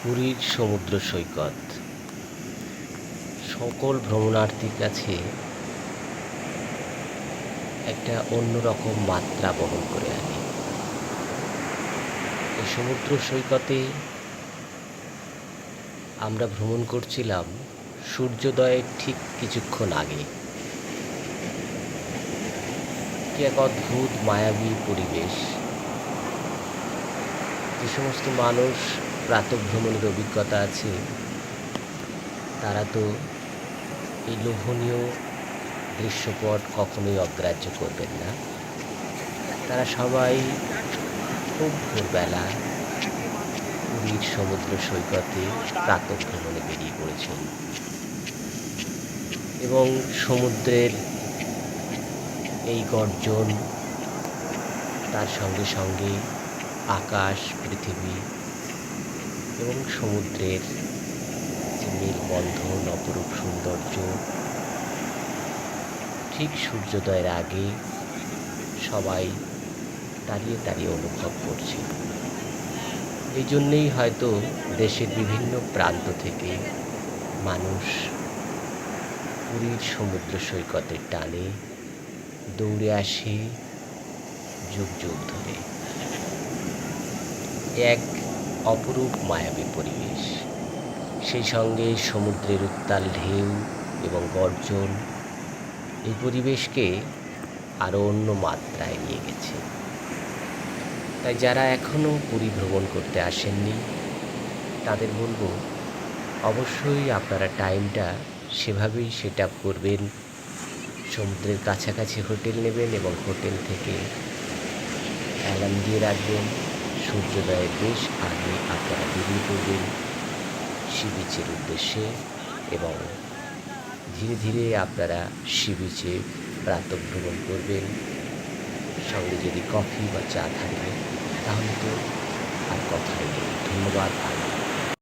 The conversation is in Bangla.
পুরীর সমুদ্র সৈকত সকল ভ্রমণার্থীর কাছে একটা অন্যরকম মাত্রা বহন করে আনে। এই সমুদ্র সৈকতে আমরা ভ্রমণ করছিলাম সূর্যোদয়ের ঠিক কিছুক্ষণ আগে। কি এক অদ্ভুত মায়াবী পরিবেশ। যে সমস্ত মানুষ প্রাতঃভ্রমণের অভিজ্ঞতা আছে তারা তো এই লোভনীয় দৃশ্যপট কখনোই অগ্রাহ্য করবেন না। তারা সবাই খুব ভোরবেলা পুরীর সমুদ্র সৈকতে প্রাতঃভ্রমণে বেরিয়ে পড়েছেন এবং সমুদ্রের এই গর্জন, তার সঙ্গে সঙ্গে আকাশ, পৃথিবী এবং সমুদ্রের যে মেলবন্ধন, অপরূপ সৌন্দর্য, ঠিক সূর্যোদয়ের আগে সবাই দাঁড়িয়ে দাঁড়িয়ে অনুভব করছে। এই জন্যেই হয়তো দেশের বিভিন্ন প্রান্ত থেকে মানুষ পুরীর সমুদ্র সৈকতের টানে দৌড়ে আসে যুগ যুগ ধরে। এক অপরূপ মায়াবী পরিবেশ, সেই সঙ্গে সমুদ্রের উত্তাল ঢেউ এবং গর্জন এই পরিবেশকে আরও অন্য মাত্রায় নিয়ে গেছে। তাই যারা এখনও পুরী ভ্রমণ করতে আসেননি তাদের বলবো অবশ্যই আপনারা টাইমটা সেভাবেই সেট আপ করবেন। সমুদ্রের কাছাকাছি হোটেল নেবেন এবং হোটেল থেকে অ্যালার্ম দিয়ে রাখবেন। সূর্যোদয়ের বেশ আগে আপনারা বেরিয়ে পড়বেন সি বিচের উদ্দেশ্যে এবং ধীরে ধীরে আপনারা সি বিচে প্রাতঃভ্রমণ করবেন। সঙ্গে যদি কফি বা চা থাকে তাহলে তো আর কথাই নেই। ধন্যবাদ।